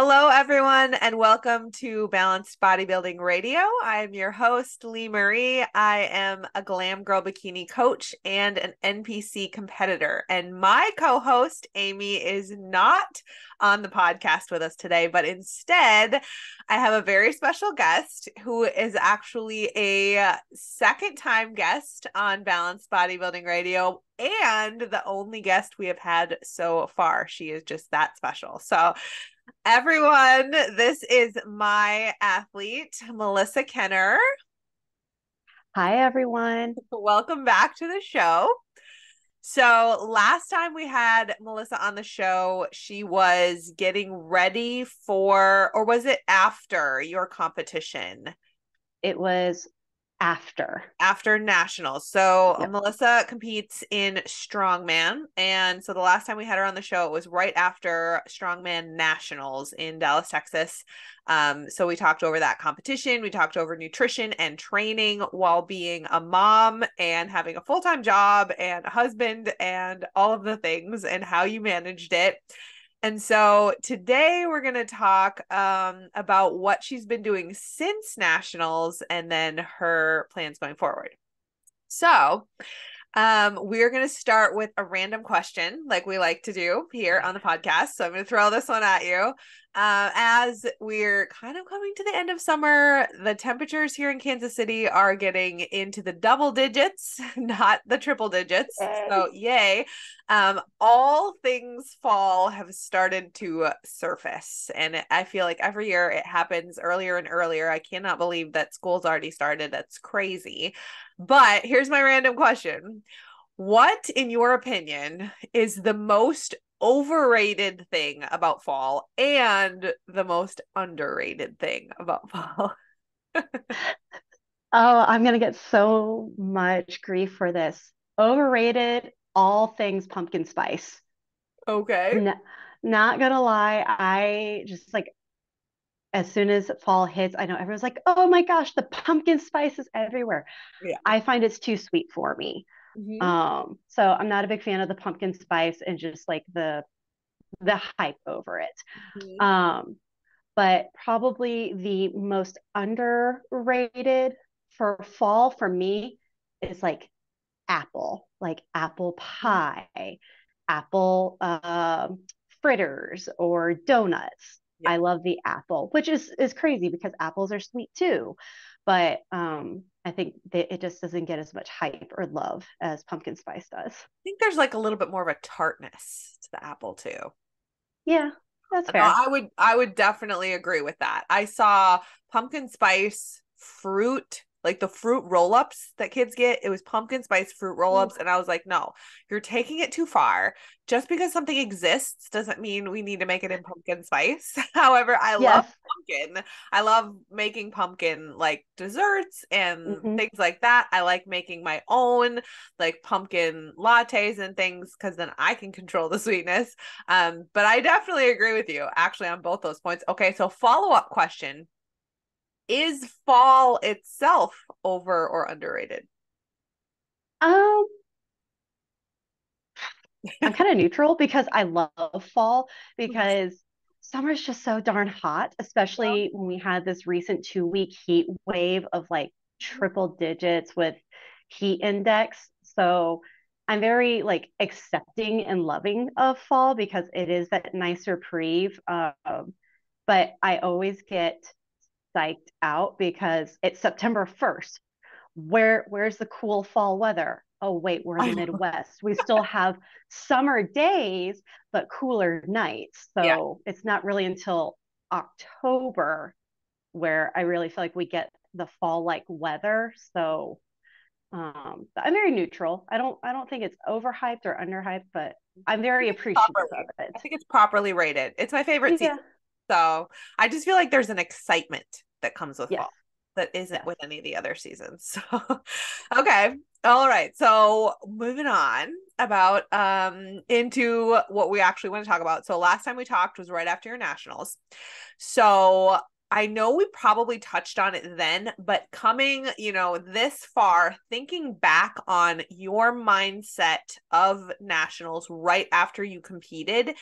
Hello, everyone, and welcome to Balanced Bodybuilding Radio. I'm your host, Leemarie. I am a Glam Girl Bikini coach and an NPC competitor. And my co-host, Amy, is not on the podcast with us today, but instead, I have a very special guest who is actually a second-time guest on Balanced Bodybuilding Radio and the only guest we have had so far. She is just that special. So, everyone, this is my athlete, Melissa Kenner. Hi, everyone. Welcome back to the show. So last time we had Melissa on the show, she was getting ready for, or was it after your competition? It was after. After nationals. So Yep. Melissa competes in Strongman. And so the last time we had her on the show, it was right after Strongman Nationals in Dallas, Texas. So we talked over that competition. We talked over nutrition and training while being a mom and having a full-time job and a husband and all of the things and how you managed it. And so today we're going to talk about what she's been doing since nationals and then her plans going forward. So we're going to start with a random question like we like to do here on the podcast. So I'm going to throw this one at you. As we're kind of coming to the end of summer, the temperatures here in Kansas City are getting into the double digits, not the triple digits. So yay. All things fall have started to surface. And I feel like every year it happens earlier and earlier. I cannot believe that school's already started. That's crazy. But here's my random question. What, in your opinion, is the most overrated thing about fall and the most underrated thing about fall? Oh, I'm going to get so much grief for this. Overrated, all things pumpkin spice. Okay. N Not gonna lie, I just like as soon as fall hits, I know everyone's like, "Oh my gosh, the pumpkin spice is everywhere." Yeah. I find it's too sweet for me. Mm-hmm. So I'm not a big fan of the pumpkin spice and just like the hype over it. Mm-hmm. Um, but probably the most underrated for fall for me is like apple pie, apple fritters or donuts. Yeah. I love the apple, which is crazy because apples are sweet too. But I think that it just doesn't get as much hype or love as pumpkin spice does. I think there's like a little bit more of a tartness to the apple too. Yeah, that's No, fair. I would definitely agree with that. I saw pumpkin spice fruit, like the fruit roll-ups that kids get. It was pumpkin spice fruit Ooh, roll-ups, and I was like, no, you're taking it too far. Just because something exists doesn't mean we need to make it in pumpkin spice. However, I love yes. pumpkin. I love making pumpkin like desserts and Hmm. things like that. I like making my own like pumpkin lattes and things because then I can control the sweetness. But I definitely agree with you actually on both those points. Okay, so follow-up question. Is fall itself over or underrated? Um, I'm kind of neutral because I love fall because summer's just so darn hot, especially when we had this recent 2 week heat wave of like triple digits with heat index. So I'm very like accepting and loving of fall because it is that nice reprieve. But I always get psyched out because it's September 1st. Where's the cool fall weather? Oh wait, we're in I the know. Midwest. We still have summer days but cooler nights. Yeah. So it's not really until October where I really feel like we get the fall like weather. So I'm very neutral. I don't think it's overhyped or underhyped, but I'm I very think it's appreciative of properly. it. I think it's properly rated. It's my favorite season. Yeah. So I just feel like there's an excitement that comes with Yes. fall that isn't Yes. with any of the other seasons. So okay. All right. So moving on about into what we actually want to talk about. So last time we talked was right after your nationals. So I know we probably touched on it then, but coming, this far, thinking back on your mindset of nationals right after you competed,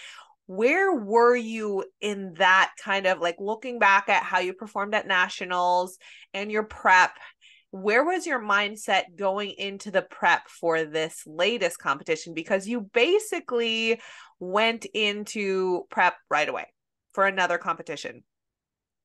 where were you in that kind of like looking back at how you performed at nationals and your prep? Where was your mindset going into the prep for this latest competition? Because you basically went into prep right away for another competition.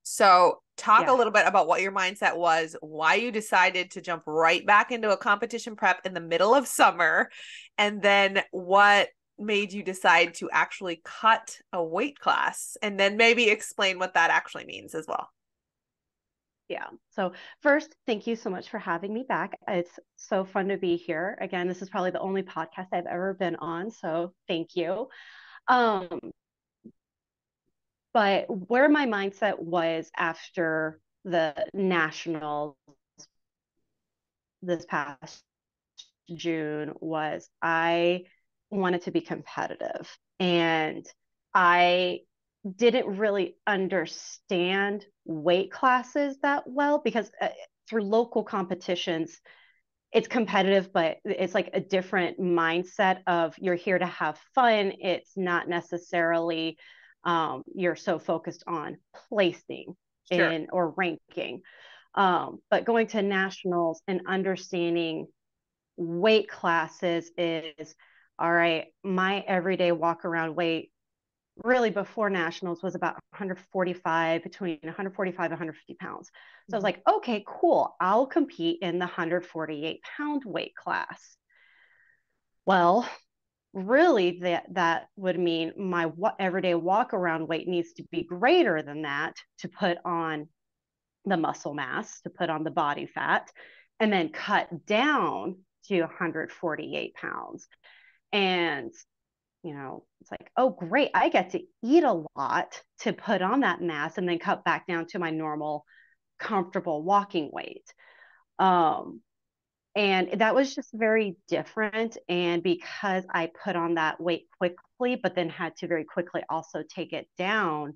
So talk a Yeah. little bit about what your mindset was, why you decided to jump right back into a competition prep in the middle of summer, and then what made you decide to actually cut a weight class, and then maybe explain what that actually means as well. Yeah. So first, thank you so much for having me back. It's so fun to be here. Again, this is probably the only podcast I've ever been on, so thank you. Um, but where my mindset was after the nationals this past June was I wanted to be competitive, and I didn't really understand weight classes that well because through local competitions it's competitive, but it's like a different mindset of you're here to have fun. It's not necessarily you're so focused on placing Sure. in or ranking. But going to nationals and understanding weight classes is all right. My everyday walk around weight really before nationals was about 145, between 145 and 150 pounds. So I was Mhm. like, okay, cool. I'll compete in the 148-pound weight class. Well, really that would mean my everyday walk around weight needs to be greater than that to put on the muscle mass, to put on the body fat, and then cut down to 148 pounds. And it's like, oh, great. I get to eat a lot to put on that mass and then cut back down to my normal, comfortable walking weight. Um, and that was just very different. And because I put on that weight quickly, but then had to very quickly also take it down,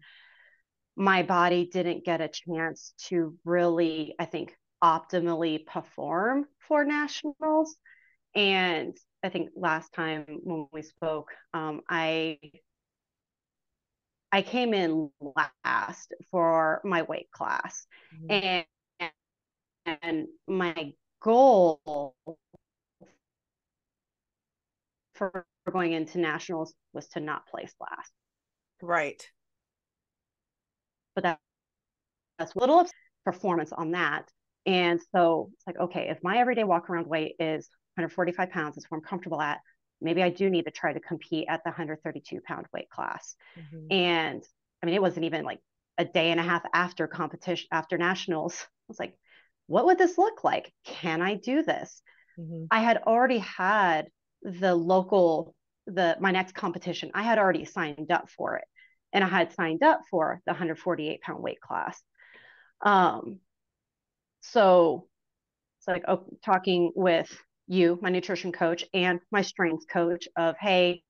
my body didn't get a chance to really, I think, optimally perform for nationals. And I think last time when we spoke, I came in last for my weight class, Mhm. and my goal for going into nationals was to not place last. Right. But that's a little performance on that. And so it's like, okay, if my everyday walk around weight is 145 pounds, is where I'm comfortable at, maybe I do need to try to compete at the 132-pound weight class. Mhm. And I mean, it wasn't even like a day and a half after competition, after nationals. I was like, what would this look like? Can I do this? Mhm. I had already had the local, my next competition, I had already signed up for it. And I had signed up for the 148-pound weight class. Um, so it's like talking with you, my nutrition coach, and my strength coach of, hey,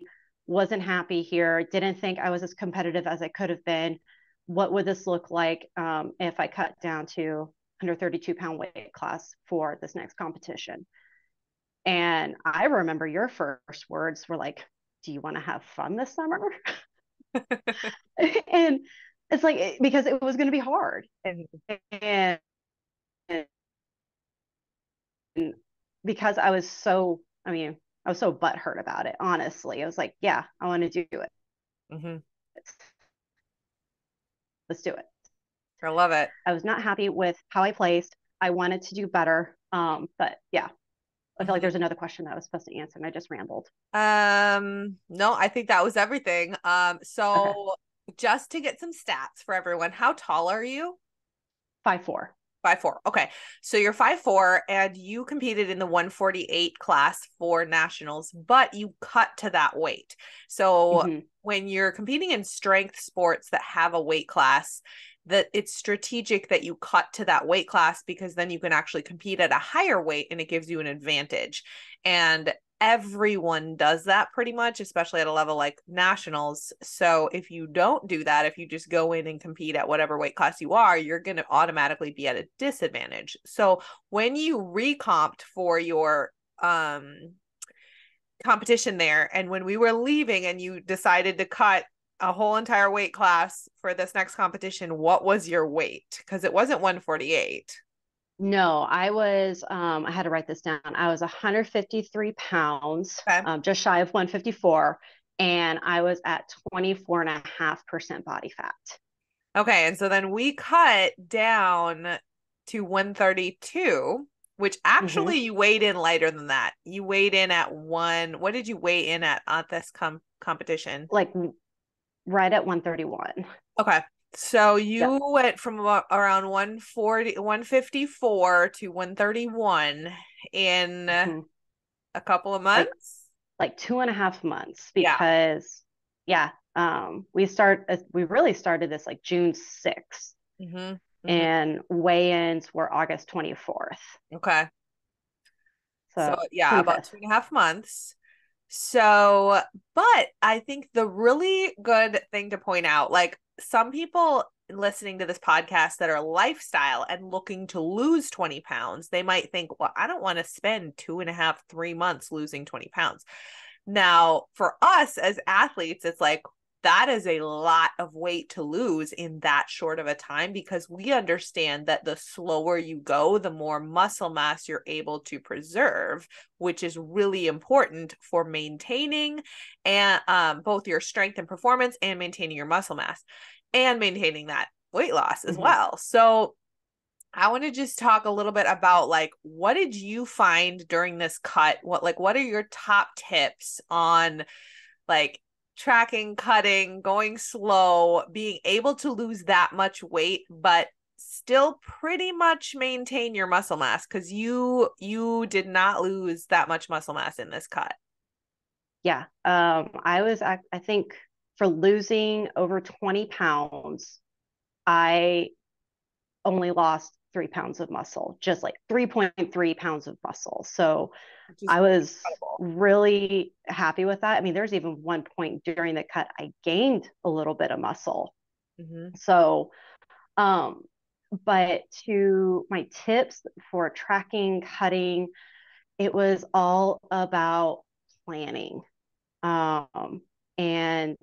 wasn't happy here, didn't think I was as competitive as I could have been. What would this look like if I cut down to 132-pound weight class for this next competition? And I remember your first words were like, do you want to have fun this summer? And it's like, because it was going to be hard. Mhm. And because I was so, I mean, I was so butthurt about it, honestly. I was like, yeah, I want to do it. Mhm. Let's do it. I love it. I was not happy with how I placed. I wanted to do better. But yeah, I feel like Mhm. there's another question that I was supposed to answer and I just rambled. No, I think that was everything. Okay. So just to get some stats for everyone, how tall are you? 5'4". 5'4". Okay. So you're 5'4", and you competed in the 148 class for nationals, but you cut to that weight. So Mm-hmm. when you're competing in strength sports that have a weight class, that it's strategic that you cut to that weight class because then you can actually compete at a higher weight and it gives you an advantage. And everyone does that pretty much, especially at a level like nationals. So if you don't do that, if you just go in and compete at whatever weight class you are, you're going to automatically be at a disadvantage. So when you recomped for your competition there, and when we were leaving and you decided to cut a whole entire weight class for this next competition, what was your weight? Because it wasn't 148. No, I had to write this down. I was 153 pounds, Okay. just shy of 154, and I was at 24.5% body fat. Okay. And so then we cut down to 132, which actually Hmm. you weighed in lighter than that. You weighed in at what did you weigh in at this competition? Like right at 131. Okay. So Yep. you went from around 140, 154 to 131 in Hmm. a couple of Like months. 2.5 months Yeah. because yeah, we really started this like June 6th Mm-hmm. Mm-hmm. and weigh-ins were August 24th. Okay. So So yeah, about 25th. 2.5 months. So, but I think the really good thing to point out, like some people listening to this podcast that are lifestyle and looking to lose 20 pounds, they might think, well, I don't want to spend 2.5, 3 months losing 20 pounds. Now, for us as athletes, it's like that is a lot of weight to lose in that short of a time because we understand that the slower you go, the more muscle mass you're able to preserve, which is really important for maintaining and both your strength and performance and maintaining your muscle mass and maintaining that weight loss as Hmm. well. So I want to just talk a little bit about like what did you find during this cut? What are your top tips on like tracking, cutting, going slow, being able to lose that much weight, but still pretty much maintain your muscle mass because you did not lose that much muscle mass in this cut. Yeah. I think for losing over 20 pounds, I only lost 3 pounds of muscle, just like 3.3 pounds of muscle. So Which is I really was incredible. really happy with that. I mean, there's even one point during the cut I gained a little bit of muscle. Mm-hmm. So, um, but to my tips for tracking, cutting, it was all about planning, um, and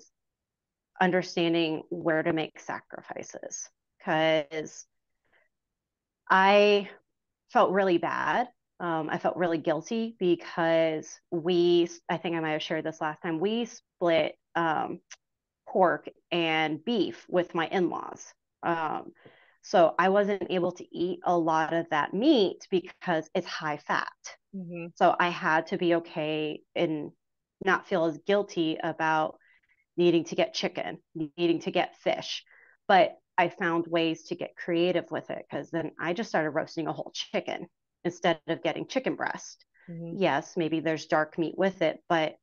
understanding where to make sacrifices. Because I felt really bad. I felt really guilty because I think I might have shared this last time, we split pork and beef with my in laws. Um, so I wasn't able to eat a lot of that meat because it's high fat. Mm-hmm. So I had to be okay and not feel as guilty about needing to get chicken, needing to get fish. But I found ways to get creative with it because then I just started roasting a whole chicken instead of getting chicken breast. Mm-hmm. Yes, maybe there's dark meat with it, but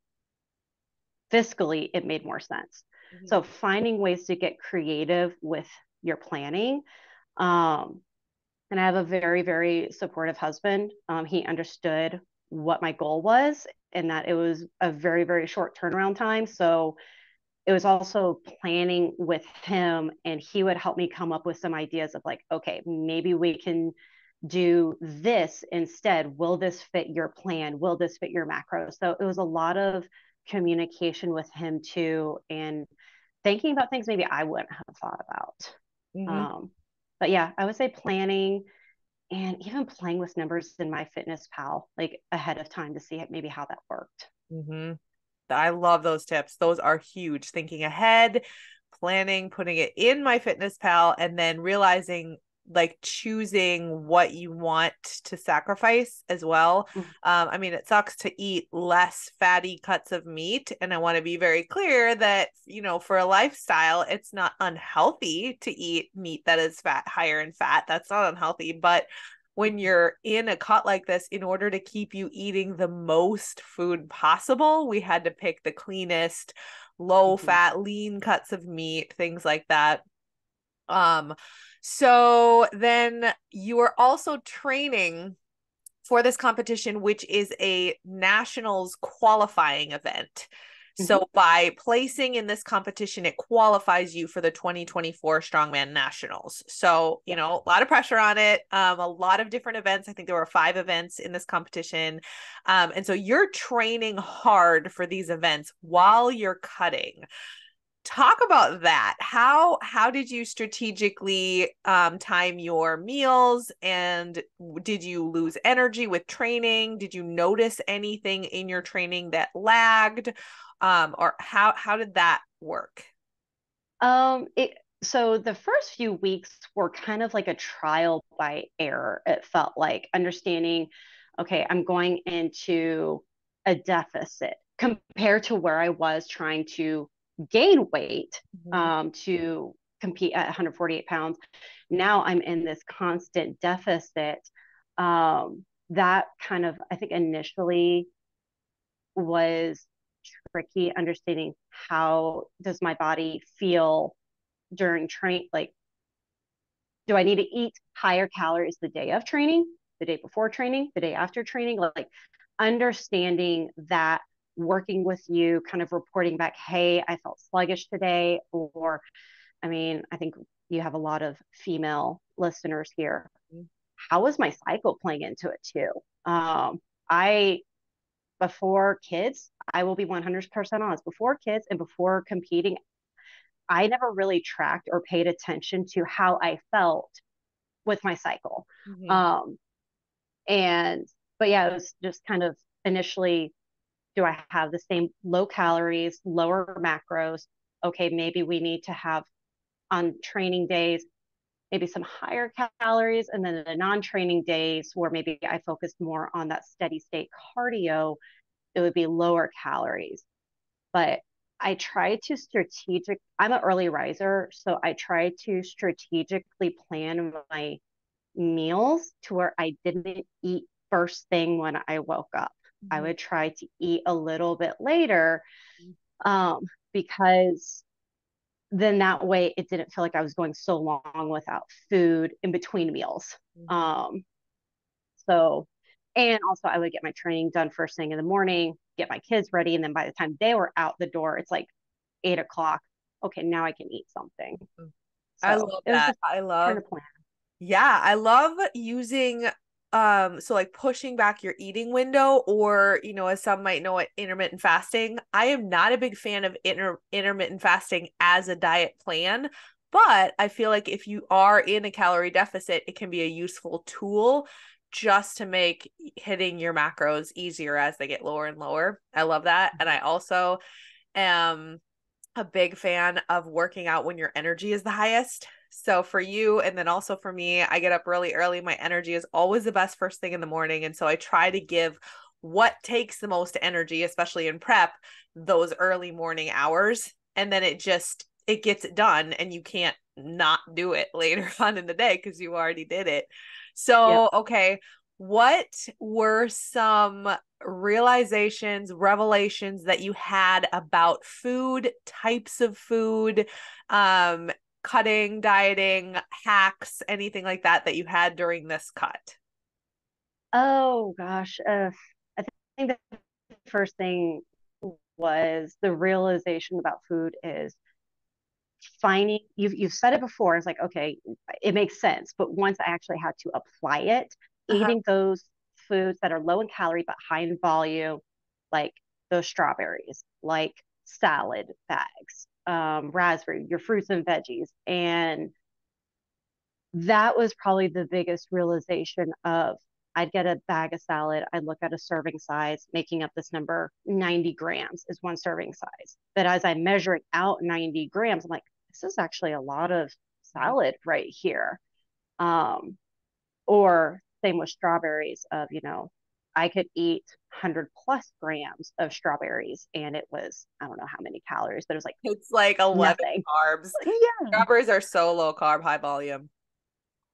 fiscally, it made more sense. Mm-hmm. So finding ways to get creative with your planning. Um, and I have a very, very supportive husband. He understood what my goal was and that it was a very, very short turnaround time. So it was also planning with him, and he would help me come up with some ideas of like, okay, maybe we can do this instead. Will this fit your plan? Will this fit your macros? So it was a lot of communication with him too, and thinking about things maybe I wouldn't have thought about. Mm-hmm. Um, but yeah, I would say planning and even playing with numbers in my fitness pal like ahead of time to see maybe how that worked. Mm-hmm. I love those tips. Those are huge. Thinking ahead, planning, putting it in my fitness pal, and then realizing like choosing what you want to sacrifice as well. Mm-hmm. I mean, it sucks to eat less fatty cuts of meat. And I want to be very clear that, for a lifestyle, it's not unhealthy to eat meat that is higher in fat. That's not unhealthy. But when you're in a cut like this, in order to keep you eating the most food possible, we had to pick the cleanest, low Mm-hmm. fat, lean cuts of meat, things like that. Um, so then you are also training for this competition, which is a nationals qualifying event. Mm-hmm. So by placing in this competition, it qualifies you for the 2024 Strongman Nationals. So, Yep. a lot of pressure on it, a lot of different events. I think there were 5 events in this competition. And so you're training hard for these events while you're cutting. talk about that. How did you strategically time your meals, and did you lose energy with training? Did you notice anything in your training that lagged? Or how did that work? So the first few weeks were kind of like a trial by error. It felt like understanding, okay, I'm going into a deficit compared to where I was trying to gain weight Mhm. to compete at 148 pounds. Now I'm in this constant deficit. That kind of, I think, initially was tricky understanding how does my body feel during train, like, do I need to eat higher calories the day of training, the day before training, the day after training? Like understanding that, working with you, kind of reporting back, hey, I felt sluggish today. Or, I mean, I think you have a lot of female listeners here. How was my cycle playing into it too? I, before kids, I will be 100% honest, before kids and before competing, I never really tracked or paid attention to how I felt with my cycle. Mhm. Um, and, but yeah, it was just kind of initially, do I have the same low calories, lower macros? Okay, maybe we need to have on training days, maybe some higher calories. And then the non training days where maybe I focused more on that steady state cardio, it would be lower calories. But I try to I'm an early riser, so I try to strategically plan my meals to where I didn't eat first thing when I woke up. I Mhm. would try to eat a little bit later, um, because then that way it didn't feel like I was going so long without food in between meals. Mhm. Um, so, and also I would get my training done first thing in the morning, get my kids ready, and then by the time they were out the door, it's like 8 o'clock. Okay, now I can eat something. I So love it was that. just I trying love to plan. Yeah, I love using so like pushing back your eating window, or as some might know it, intermittent fasting. I am not a big fan of intermittent fasting as a diet plan, but I feel like if you are in a calorie deficit, it can be a useful tool just to make hitting your macros easier as they get lower and lower. I love that. And I also am a big fan of working out when your energy is the highest. So for you, and then also for me, I get up really early. My energy is always the best first thing in the morning. And so I try to give what takes the most energy, especially in prep, those early morning hours. And then it gets it done, and you can't not do it later on in the day because you already did it. Yep. So, okay, what were some realizations, revelations that you had about food, types of food, um, cutting, dieting, hacks, anything like that that you had during this cut? Oh gosh. I think the first thing was the realization about food is finding, you've said it before, it's like, okay, it makes sense. But once I actually had to apply it, Uh-huh. eating those foods that are low in calorie but high in volume, like those strawberries, like salad bags, raspberry, your fruits and veggies. And that was probably the biggest realization of, I'd get a bag of salad, I'd look at a serving size, making up this number, 90 grams is one serving size. But as I measure it out 90 grams, I'm like, this is actually a lot of salad right here. Um, or same with strawberries of, I could eat 100 plus grams of strawberries and it was, I don't know how many calories, but it was like It's like 11 nothing. carbs. Yeah. Strawberries are so low carb, high volume.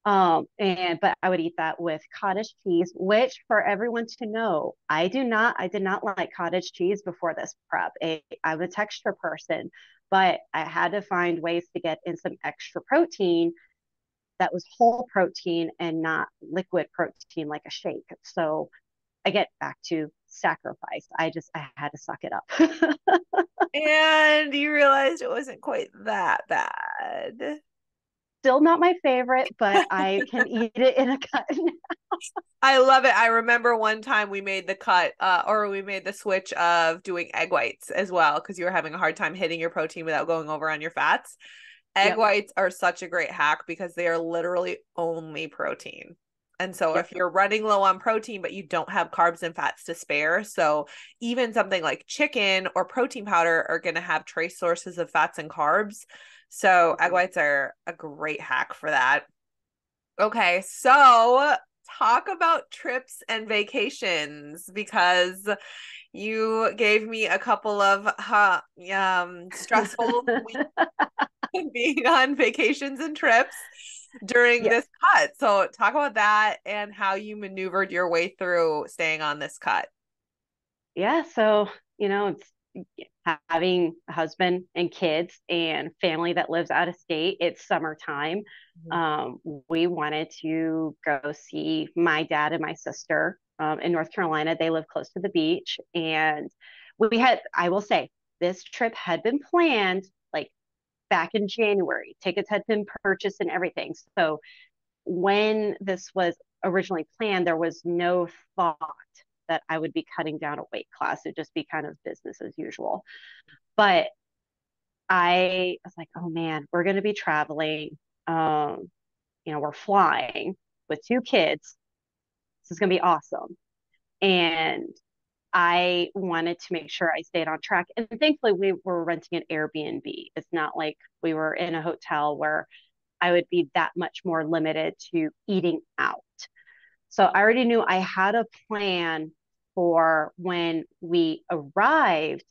And but I would eat that with cottage cheese, which for everyone to know, I did not like cottage cheese before this prep. I'm a texture person, but I had to find ways to get in some extra protein that was whole protein and not liquid protein like a shake. So I get back to sacrifice. I had to suck it up. And you realized it wasn't quite that bad. still not my favorite, but I can eat it in a cut. I love it. I remember one time we made the cut, or we made the switch of doing egg whites as well, because you were having a hard time hitting your protein without going over on your fats. Egg Yep. whites are such a great hack because they are literally only protein. And so Yep. if you're running low on protein, but you don't have carbs and fats to spare, so even something like chicken or protein powder are going to have trace sources of fats and carbs. So egg Mhm. whites are a great hack for that. Okay, so talk about trips and vacations because you gave me a couple of stressful weeks being on vacations and trips during Yes. this cut. So talk about that and how you maneuvered your way through staying on this cut. Yeah. So, it's having a husband and kids and family that lives out of state. It's summertime. Mhm. Um, we wanted to go see my dad and my sister in North Carolina. They live close to the beach. And I will say, this trip had been planned like back in January. Tickets had been purchased and everything. So when this was originally planned, there was no thought that I would be cutting down a weight class. It'd just be kind of business as usual. But I was like, oh man, we're going to be traveling. Um, we're flying with two kids. This is going to be awesome. And I wanted to make sure I stayed on track. And thankfully, we were renting an Airbnb. It's not like we were in a hotel where I would be that much more limited to eating out. So I already knew I had a plan for when we arrived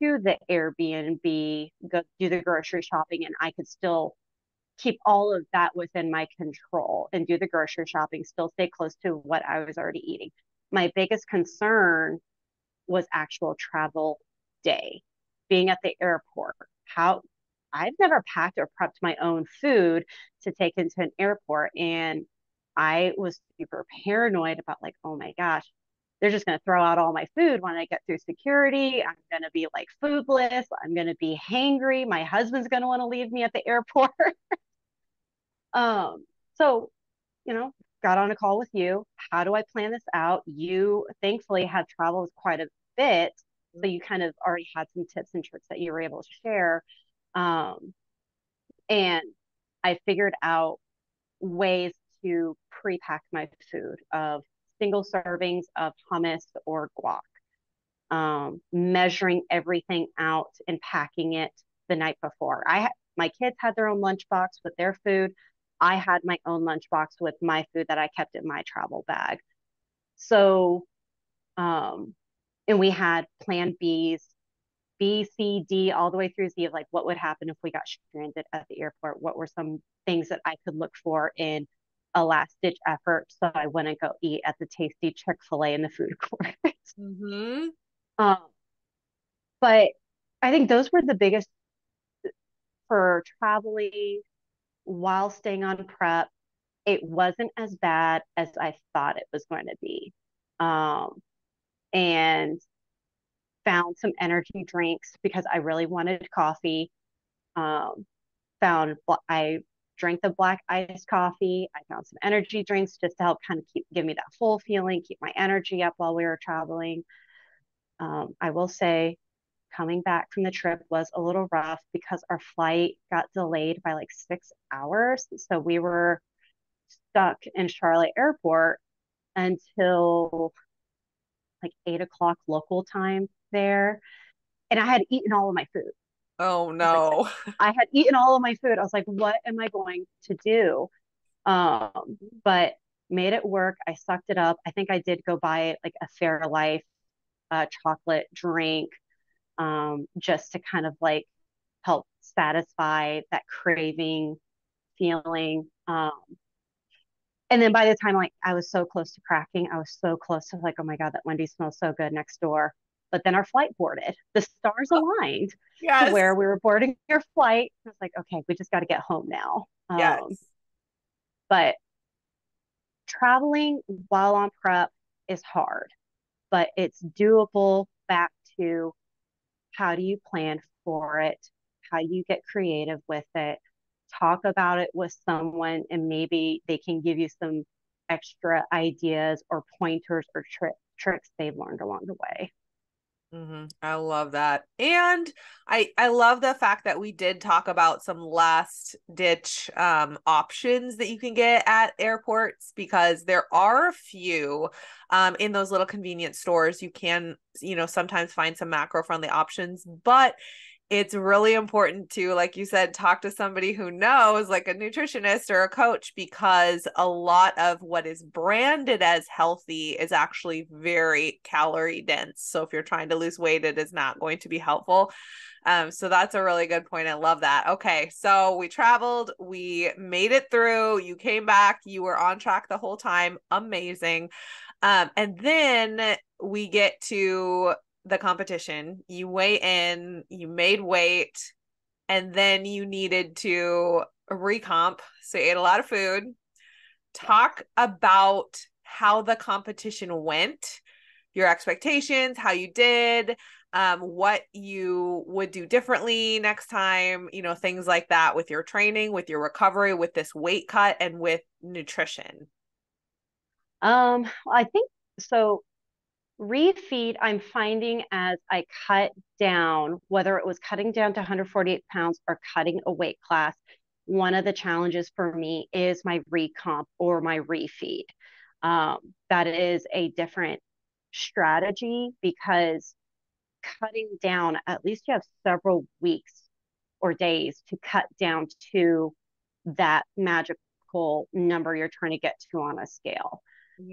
to the Airbnb, go do the grocery shopping, and I could still keep all of that within my control and do the grocery shopping, still stay close to what I was already eating. My biggest concern was actual travel day, being at the airport. How I've never packed or prepped my own food to take into an airport. And I was super paranoid about, like, oh my gosh, they're just going to throw out all my food when I get through security. I'm going to be like foodless. I'm going to be hangry. My husband's going to want to leave me at the airport. So, you know, got on a call with you. How do I plan this out? You thankfully had traveled quite a bit. So you kind of already had some tips and tricks that you were able to share. Um, and I figured out ways to pre-pack my food of single servings of hummus or guac, measuring everything out and packing it the night before. My kids had their own lunchbox with their food. I had my own lunchbox with my food that I kept in my travel bag. So, um, and we had plan B's, B, C, D, all the way through Z of like what would happen if we got stranded at the airport. What were some things that I could look for in a last ditch effort so I wouldn't go eat at the tasty Chick-fil-A in the food court. Mm-hmm. um, but I think those were the biggest for traveling while staying on prep. It wasn't as bad as I thought it was going to be. Um, and found some energy drinks because I really wanted coffee. Um, I drank the black iced coffee. I found some energy drinks just to help kind of give me that full feeling, keep my energy up while we were traveling. I will say coming back from the trip was a little rough because our flight got delayed by like 6 hours. So we were stuck in Charlotte Airport until like 8 o'clock local time there. And I had eaten all of my food. Oh I was like, no. I had eaten all of my food. I was like, what am I going to do? But made it work. I sucked it up. I think I did go buy like a Fairlife chocolate drink, just to kind of like help satisfy that craving feeling. And then by the time like I was so close to cracking, I was so close to like, oh my God, that Wendy's smells so good next door. But then our flight boarded. The stars aligned to Yes. where we were boarding your flight. I was like, okay, we just got to get home now. Yes. But traveling while on prep is hard, but it's doable back to how do you plan for it? How do you get creative with it? talk about it with someone and maybe they can give you some extra ideas or pointers or tricks they've learned along the way. I love that. And I love the fact that we did talk about some last ditch options that you can get at airports, because there are a few in those little convenience stores. You can, sometimes find some macro friendly options, but it's really important to, like you said, talk to somebody who knows, like a nutritionist or a coach, because a lot of what is branded as healthy is actually very calorie dense. So if you're trying to lose weight, it is not going to be helpful. So that's a really good point. I love that. Okay. So we traveled, we made it through, you came back, you were on track the whole time. Amazing. And then we get to the competition. You weigh in, you made weight, and then you needed to recomp. So you ate a lot of food. Talk about how the competition went, your expectations, how you did, what you would do differently next time, things like that with your training, with your recovery, with this weight cut, and with nutrition. I think so. Refeed, I'm finding as I cut down, whether it was cutting down to 148 pounds or cutting a weight class, one of the challenges for me is my recomp or my refeed. That is a different strategy because cutting down, at least you have several weeks or days to cut down to that magical number you're trying to get to on a scale.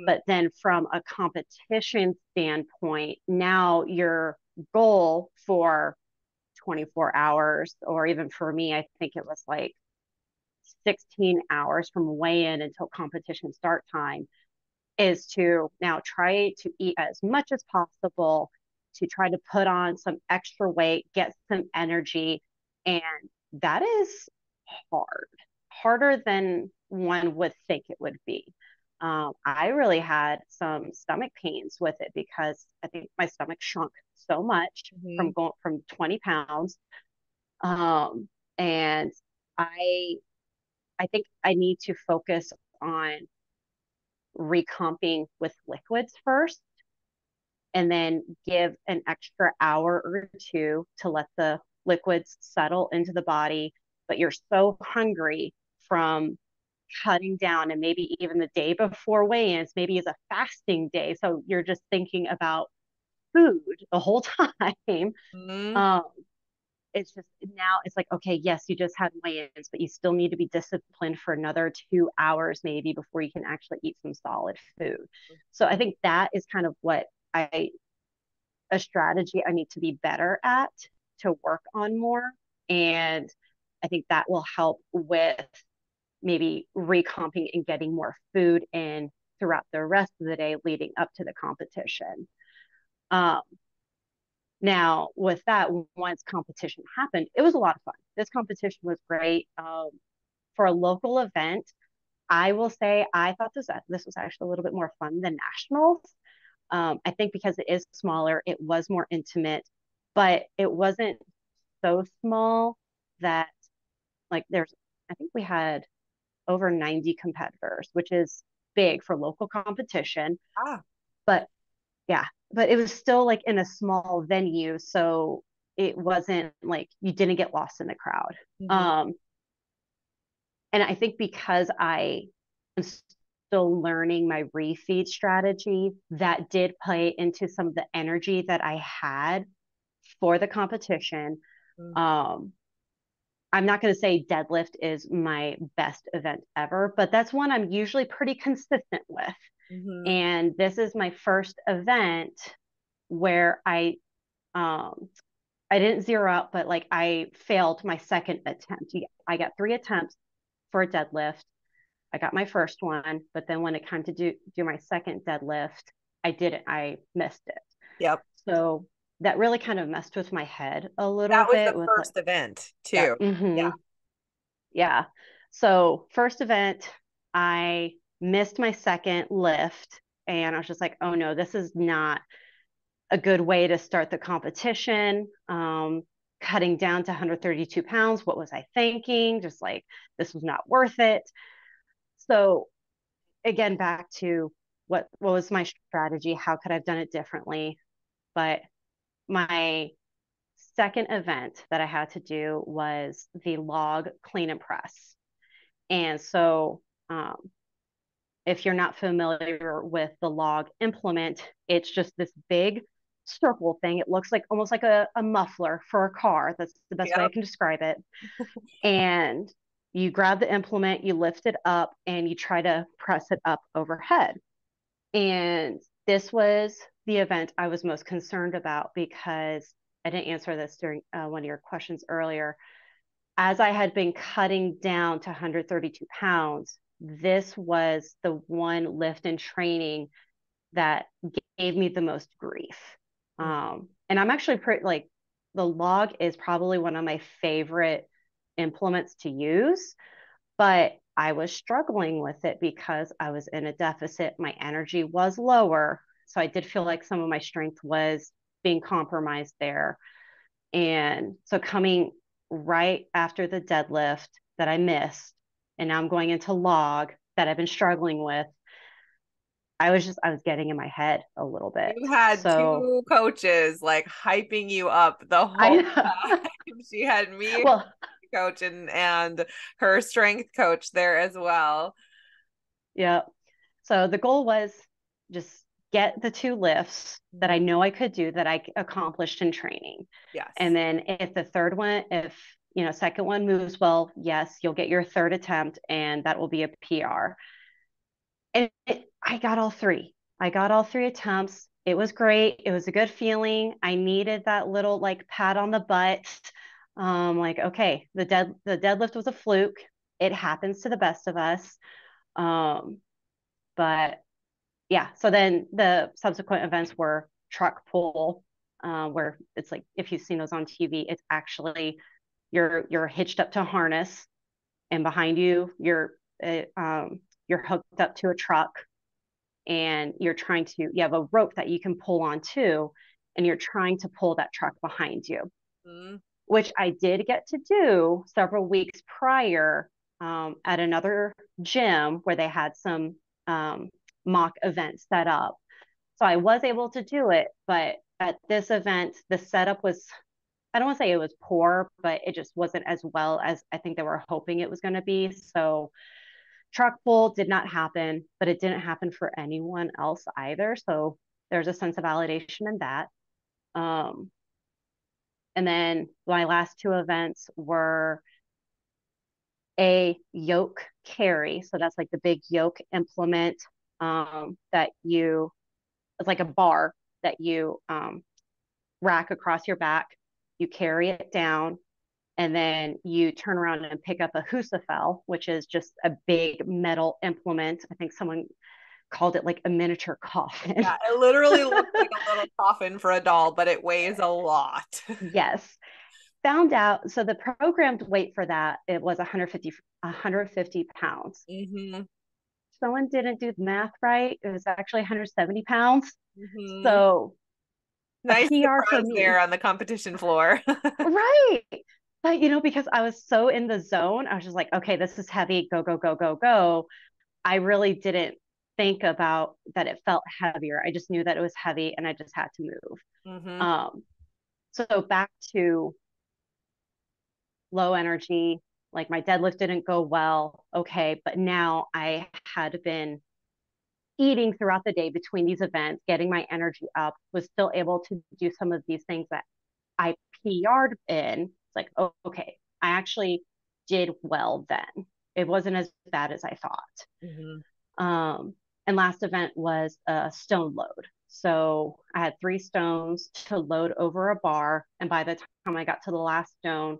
But then from a competition standpoint, now your goal for 24 hours, or even for me, I think it was like 16 hours from weigh in until competition start time, is to now try to eat as much as possible to try to put on some extra weight, get some energy. And that is hard, harder than one would think it would be. I really had some stomach pains with it because I think my stomach shrunk so much from going from 20 pounds. Um, and I I think I need to focus on recomping with liquids first and then give an extra hour or two to let the liquids settle into the body. But you're so hungry from cutting down, and maybe even the day before weigh-ins maybe is a fasting day, so you're just thinking about food the whole time. Mm-hmm. um it's just now it's like, okay, yes, you just had weigh-ins, but you still need to be disciplined for another 2 hours maybe before you can actually eat some solid food. So I think that is kind of what I a strategy I need to be better at, to work on more. And I think that will help with maybe recomping and getting more food in throughout the rest of the day leading up to the competition. Um, Now, with that, once competition happened, it was a lot of fun. This competition was great. For a local event, I will say I thought this was actually a little bit more fun than nationals. I think because it is smaller, it was more intimate, but it wasn't so small that like I think we had over 90 competitors, which is big for local competition. Ah. But yeah, but it was still like in a small venue. So it wasn't like you didn't get lost in the crowd. Mm-hmm. Um, and I think because I am still learning my refeed strategy, that did play into some of the energy that I had for the competition. Um, I'm not going to say deadlift is my best event ever, but that's one I'm usually pretty consistent with. Mm-hmm. And this is my first event where um I didn't zero out, but like I failed my second attempt. I got 3 attempts for a deadlift. I got my first one, but then when it came to do my second deadlift, I missed it. Yep. So that really kind of messed with my head a little That was bit the with like first event that. too. Yeah. Yeah. So first event, I missed my second lift, and I was just like, oh no, this is not a good way to start the competition. cutting down to 132 pounds. What was I thinking? Just like, this was not worth it. So, again, back to what was my strategy? How could I have done it differently? But my second event that I had to do was the log clean and press. And so, if you're not familiar with the log implement, it's just this big circle thing. It looks like almost like a muffler for a car. That's the best way I Yep. can describe it. And you grab the implement, you lift it up, and you try to press it up overhead. And this was the event I was most concerned about because I didn't answer this during one of your questions earlier. As I had been cutting down to 132 pounds, this was the one lift in training that gave me the most grief. And I'm actually pretty like the log is probably one of my favorite implements to use, but I was struggling with it because I was in a deficit. My energy was lower. So I did feel like some of my strength was being compromised there. And so coming right after the deadlift that I missed, and now I'm going into log that I've been struggling with, I was getting in my head a little bit. You had So two coaches like hyping you up the whole I time. She had me well, coach and her strength coach there as well. yeah. So the goal was just get the two lifts that I Mhm. know I could do that I accomplished in training. And Yes. then if the third one, if second one moves well, yes, you'll get your third attempt and that will be a PR. And I got all three. I got all three attempts. It was great. It was a good feeling. I needed that little like pat on the butt. Like, okay, the deadlift was a fluke. It happens to the best of us. Um, but yeah, so then the subsequent events were truck pull, where it's like if you've seen those on TV, it's actually you're hitched up to a harness, and behind you you're hooked up to a truck, and you have a rope that you can pull on too, and you're trying to pull that truck behind you, Mhm. which I did get to do several weeks prior at another gym where they had some mock events set up. So I was able to do it, but at this event, the setup was, I don't want to say it was poor, but it just wasn't as well as I think they were hoping it was going to be. So truck pull did not happen, but it didn't happen for anyone else either. So there's a sense of validation in that. Um, and then my last two events were a yoke carry. So that's like the big yoke implement that it's like a bar that you rack across your back. You carry it down, and then you turn around and pick up a Husafel, which is just a big metal implement. I think someone called it like a miniature coffin. Yeah, it literally looks like a little coffin for a doll, but it weighs a lot. Yes. Found out, so the programmed weight for that, it was 150 pounds. Hmm. Someone didn't do the math right. It was actually 170 pounds. Hmm. So a Nice PR for surprise there me. on the competition floor. Right. But because I was so in the zone, I was just like, okay, this is heavy. Go, go, go, go, go. I really didn't think about that it felt heavier. I just knew that it was heavy and I just had to move. Hmm. Um, so back to low energy, like my deadlift didn't go well. Okay. But now I had been eating throughout the day between these events, getting my energy up, was still able to do some of these things that I PR'd in. It's like, oh, okay, I actually did well then. It wasn't as bad as I thought. Hmm. And last event was a stone load. So I had 3 stones to load over a bar. And by the time I got to the last stone,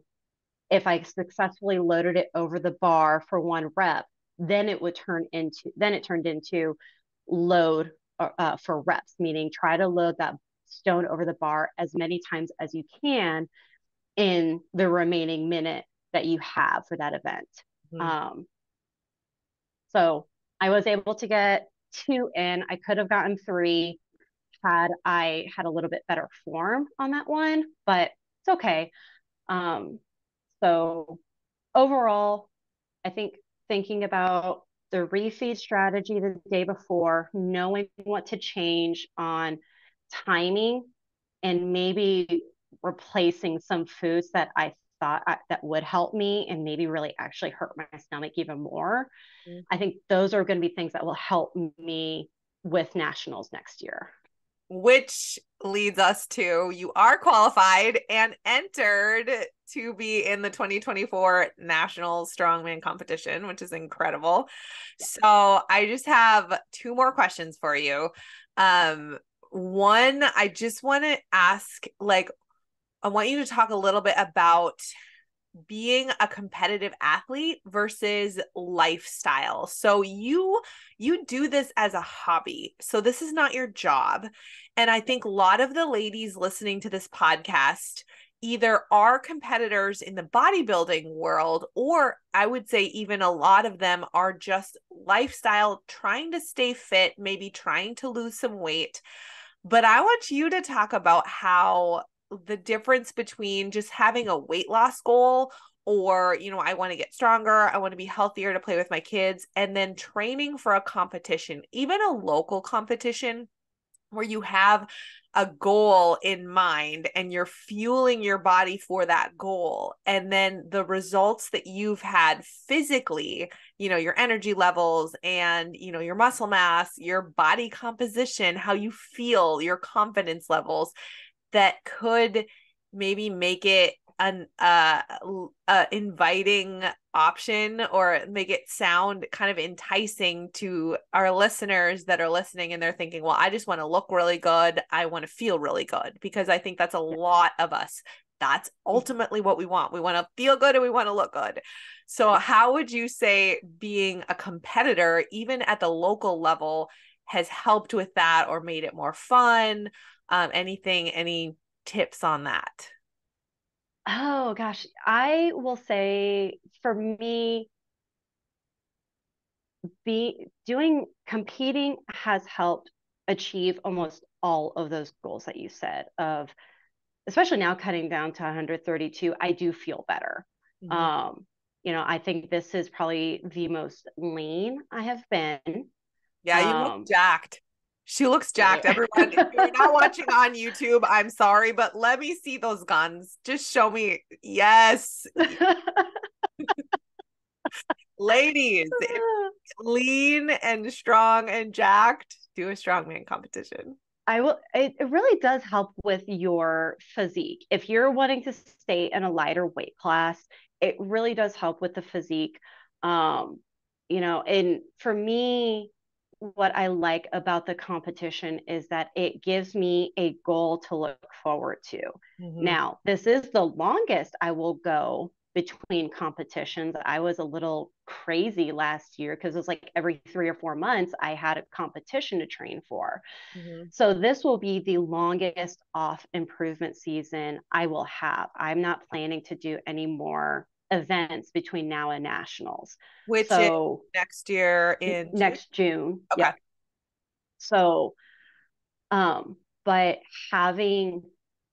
if I successfully loaded it over the bar for 1 rep, then it turned into load for reps, meaning try to load that stone over the bar as many times as you can in the remaining minute that you have for that event. Hmm. Um, so I was able to get 2 in. I could have gotten 3 had I had a little bit better form on that one, but it's okay. Um, so overall, I think thinking about the refeed strategy the day before, knowing what to change on timing, and maybe replacing some foods that I thought that would help me and maybe really actually hurt my stomach even more. I think those are going to be things that will help me with nationals next year. Which leads us to you are qualified and entered to be in the 2024 National Strongman competition, which is incredible. So I just have two more questions for you. One, I just want to ask, like, I want you to talk a little bit about being a competitive athlete versus lifestyle. So you do this as a hobby. So this is not your job. And I think a lot of the ladies listening to this podcast either are competitors in the bodybuilding world, or I would say even a lot of them are just lifestyle, trying to stay fit, maybe trying to lose some weight. But I want you to talk about how the difference between just having a weight loss goal, or, I want to get stronger, I want to be healthier to play with my kids, and then training for a competition, even a local competition where you have a goal in mind and you're fueling your body for that goal. And then the results that you've had physically, your energy levels and, your muscle mass, your body composition, how you feel, your confidence levels, that could maybe make it an inviting option, or make it sound kind of enticing to our listeners that are listening, and they're thinking, well, I just want to look really good, I want to feel really good, because I think that's a lot of us. That's ultimately what we want. We want to feel good and we want to look good. So how would you say being a competitor, even at the local level, has helped with that or made it more fun? Any tips on that? Oh gosh, I will say for me, be doing competing has helped achieve almost all of those goals that you said, of especially now cutting down to 132. I do feel better. Mm-hmm. um I think this is probably the most lean I have been. Yeah, you look um jacked. She looks jacked. yeah. Everyone, if you're not watching on YouTube, I'm sorry, but let me see those guns. Just show me. Yes. Ladies, if lean and strong and jacked, do a strongman competition. I will. It really does help with your physique. If you're wanting to stay in a lighter weight class, it really does help with the physique. Um, and for me, what I like about the competition is that it gives me a goal to look forward to. Mm-hmm. Now, this is the longest I will go between competitions. I was a little crazy last year because it was like every 3 or 4 months I had a competition to train for. Mm-hmm. So this will be the longest off improvement season I will have. I'm not planning to do any more events between now and nationals. Which is So next year in June. next June. Okay. Yep. So but having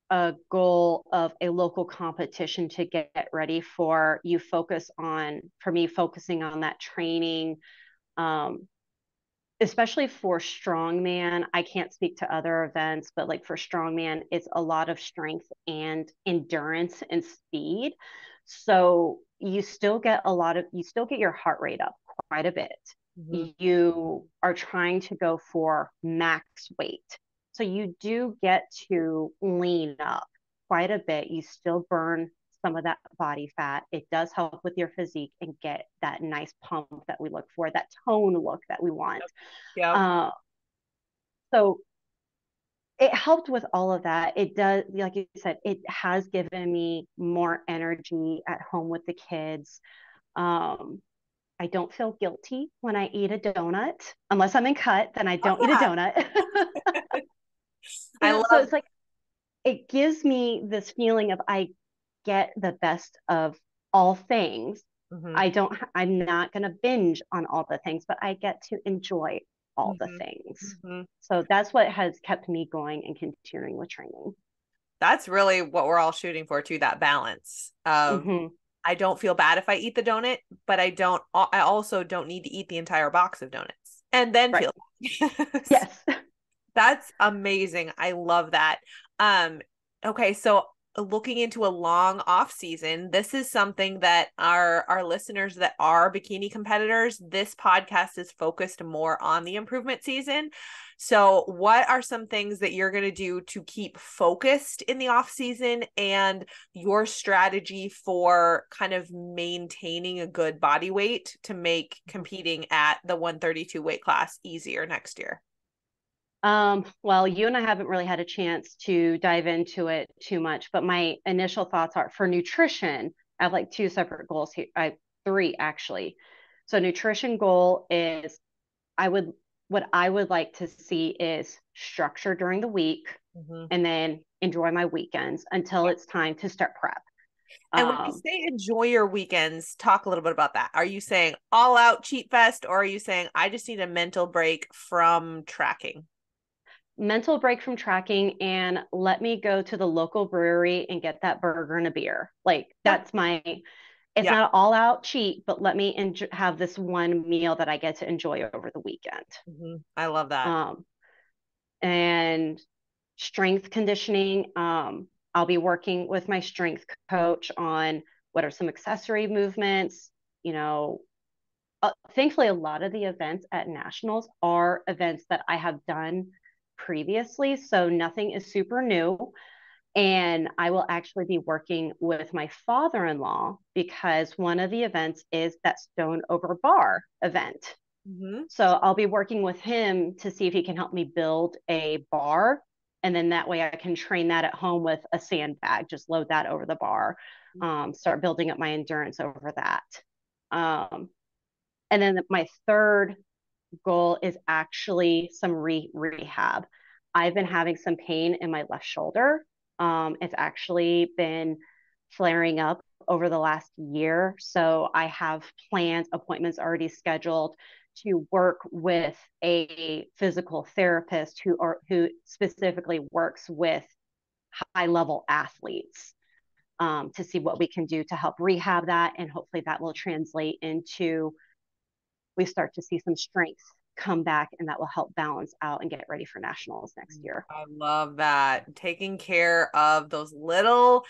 a goal of a local competition to get ready for, you focus on, for me, focusing on that training, um, especially for strongman. I can't speak to other events, but like for strongman, it's a lot of strength and endurance and speed. So you still get your heart rate up quite a bit. Mm-hmm. You are trying to go for max weight. So you do get to lean up quite a bit. You still burn some of that body fat. It does help with your physique and get that nice pump that we look for, that tone look that we want. Yep. Uh, so it helped with all of that. It does, like you said, it has given me more energy at home with the kids. Um, I don't feel guilty when I eat a donut, unless I'm in cut, then I Love don't eat a that. donut. I So love. it's like, it gives me this feeling of I get the best of all things. Mm-hmm. I'm not going to binge on all the things, but I get to enjoy all the Mm-hmm. things. Mm-hmm. So that's what has kept me going and continuing with training. That's really what we're all shooting for too, that balance of Mm-hmm. I don't feel bad if I eat the donut, but I also don't need to eat the entire box of donuts and then Right. feel bad. Yes. That's amazing. I love that. Um, okay, so looking into a long off season, this is something that our listeners that are bikini competitors, this podcast is focused more on the improvement season. So, what are some things that you're going to do to keep focused in the off season and your strategy for kind of maintaining a good body weight to make competing at the 132 weight class easier next year? Well, you and I haven't really had a chance to dive into it too much, but my initial thoughts are for nutrition. I have like two separate goals here. I three actually. So nutrition goal is I would what I would like to see is structure during the week Mm-hmm. and then enjoy my weekends until it's time to start prep. And when you Um, say enjoy your weekends, talk a little bit about that. Are you saying all out cheat fest, or are you saying I just need a mental break from tracking? Mental break from tracking and let me go to the local brewery and get that burger and a beer. Like Yeah. that's my it's Yeah. not all out cheap, but let me have this one meal that I get to enjoy over the weekend. I love that. Um, and strength conditioning. I'll be working with my strength coach on what are some accessory movements. You know, thankfully, a lot of the events at nationals are events that I have done previously, so nothing is super new. And I will actually be working with my father in law because one of the events is that stone over bar event. Mm-hmm. So I'll be working with him to see if he can help me build a bar. And then that way I can train that at home with a sandbag, just load that over the bar, start building up my endurance over that. Um, and then my third goal is actually some rehab. I've been having some pain in my left shoulder. It's actually been flaring up over the last year. So I have plans, appointments already scheduled to work with a physical therapist who specifically works with high level athletes to see what we can do to help rehab that. And hopefully that will translate into we start to see some strength come back and that will help balance out and get ready for nationals next year. I love that. Taking care of those little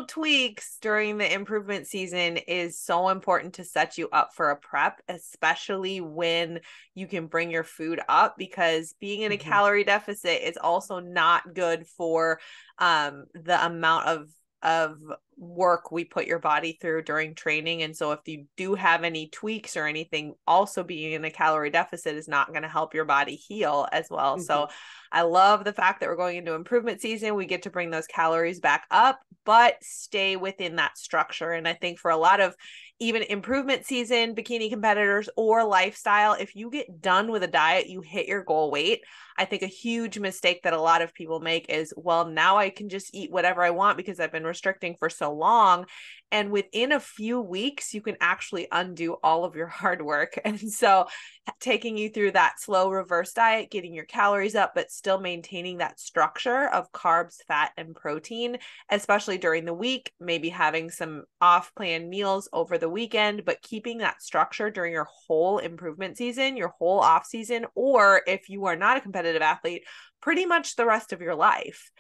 tweaks during the improvement season is so important to set you up for a prep, especially when you can bring your food up, because being in a calorie deficit is also not good for the amount of work we put your body through during training. And so if you do have any tweaks or anything, also being in a calorie deficit is not going to help your body heal as well. So I love the fact that we're going into improvement season. We get to bring those calories back up, but stay within that structure. And I think for a lot of even improvement season bikini competitors or lifestyle, if you get done with a diet, you hit your goal weight. I think a huge mistake that a lot of people make is, well, now I can just eat whatever I want because I've been restricting for so long. And within a few weeks, you can actually undo all of your hard work. And so taking you through that slow reverse diet, getting your calories up, but still maintaining that structure of carbs, fat, and protein, especially during the week, maybe having some off-plan meals over the weekend, but keeping that structure during your whole improvement season, your whole off season, or if you are not a competitive athlete, pretty much the rest of your life.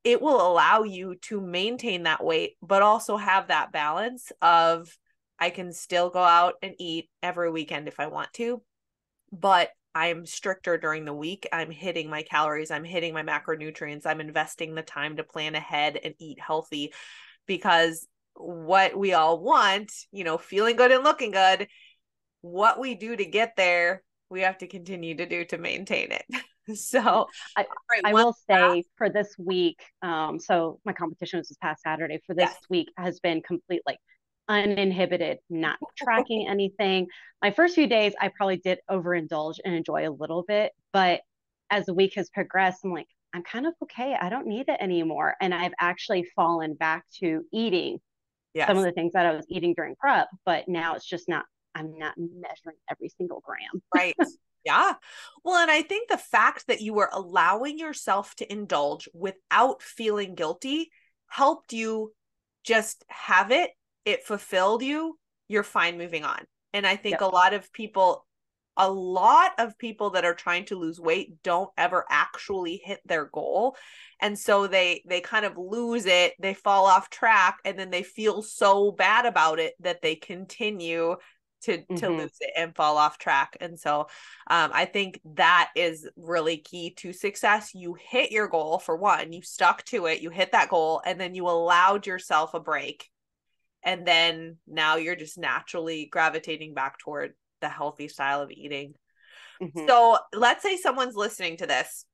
It will allow you to maintain that weight, but also have that balance of I can still go out and eat every weekend if I want to, but I'm stricter during the week. I'm hitting my calories. I'm hitting my macronutrients. I'm investing the time to plan ahead and eat healthy, because what we all want, feeling good and looking good, what we do to get there, we have to continue to do to maintain it. So, Yeah. all I, right, I one will last, say for this week, so my competition was this past Saturday. For this yes. week has been complete, like uninhibited, not tracking anything. My first few days, I probably did overindulge and enjoy a little bit, but as the week has progressed, I'm like, I'm kind of okay. I don't need it anymore. And I've actually fallen back to eating some of Yes. the things that I was eating during prep, but now it's just not, I'm not measuring every single gram. Right. Yeah. Well, and I think the fact that you were allowing yourself to indulge without feeling guilty helped you just have it. It fulfilled you. You're fine moving on. And I think Yep. a lot of people that are trying to lose weight don't ever actually hit their goal. And so they kind of lose it, they fall off track, and then they feel so bad about it that they continue to Mm-hmm. lose it and fall off track. And so I think that is really key to success. You hit your goal, for one, you stuck to it, you hit that goal, and then you allowed yourself a break. And then now you're just naturally gravitating back toward the healthy style of eating. Mm-hmm. So let's say someone's listening to this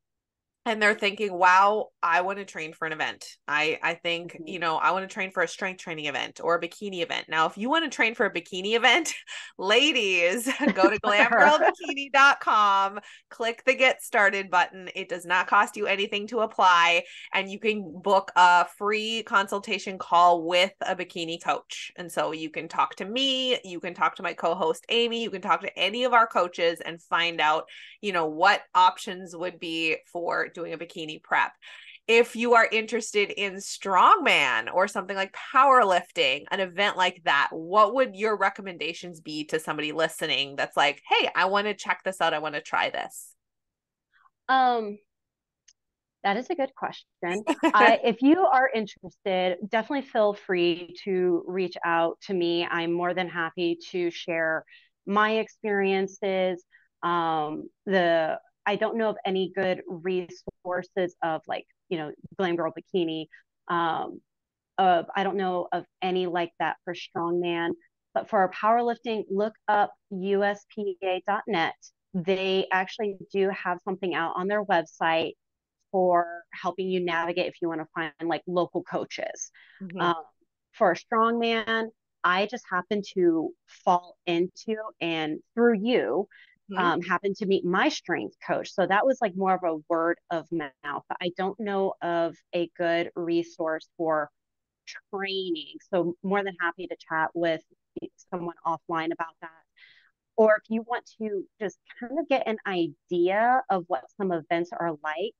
and they're thinking, wow, I want to train for an event. I think, Mm-hmm. you know, I want to train for a strength training event or a bikini event. Now, if you want to train for a bikini event, ladies, go to glamgirlbikini.com, click the get started button. It does not cost you anything to apply, and you can book a free consultation call with a bikini coach. And so you can talk to me, you can talk to my co-host Amy, you can talk to any of our coaches and find out, you know, what options would be for doing a bikini prep. If you are interested in strongman or something like powerlifting, an event like that, what would your recommendations be to somebody listening that's like, hey, I want to check this out, I want to try this? Um, that is a good question. If you are interested, definitely feel free to reach out to me. I'm more than happy to share my experiences. I don't know of any good resources of like, Glam Girl Bikini. Um, I don't know of any like that for strongman, but for powerlifting, look up uspa.net. They actually do have something out on their website for helping you navigate if you want to find like local coaches. Mm-hmm. Um, for a strongman, I just happened to fall into and through you Mm-hmm. happened to meet my strength coach. So that was like more of a word of mouth. I don't know of a good resource for training. So more than happy to chat with someone offline about that. Or if you want to just kind of get an idea of what some events are like,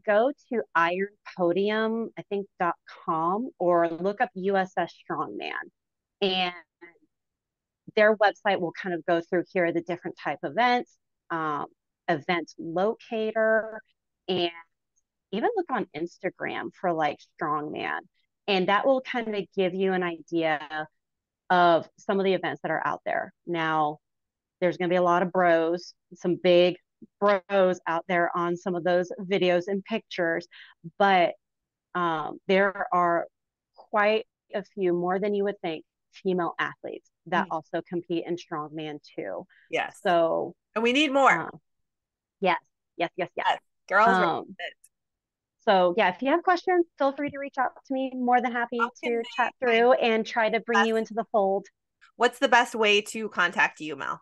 go to ironpodium, I think, .com or look up USS Strongman. And their website will kind of go through here are the different type events, um, event locator, and even look on Instagram for like Strongman. And that will kind of give you an idea of some of the events that are out there. Now, there's going to be a lot of bros, some big bros out there on some of those videos and pictures, but there are quite a few, more than you would think, female athletes that Mm-hmm. also compete in strongman too. Yes. So, And we need more. uh, yes, yes, yes, yes. Yes. Girls, Um, so yeah, if you have questions, feel free to reach out to me. More than how happy can to chat they find through and try to bring us? you into the fold. What's the best way to contact you, Mel?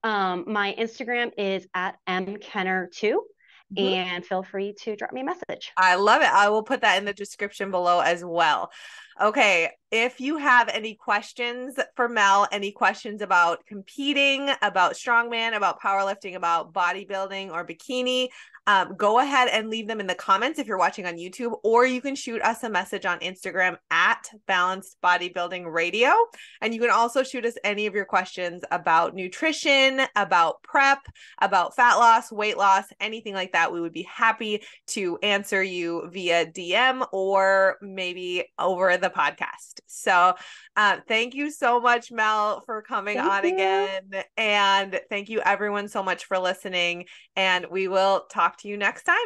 My Instagram is at mkenner2, Mhm. and feel free to drop me a message. I love it. I will put that in the description below as well. Okay. If you have any questions for Mel, any questions about competing, about strongman, about powerlifting, about bodybuilding or bikini, go ahead and leave them in the comments if you're watching on YouTube, or you can shoot us a message on Instagram at Balanced Bodybuilding Radio. And you can also shoot us any of your questions about nutrition, about prep, about fat loss, weight loss, anything like that. We would be happy to answer you via DM or maybe over the podcast. So thank you so much, Mel, for coming Thank on you. again. And thank you everyone so much for listening. And we will talk to you next time.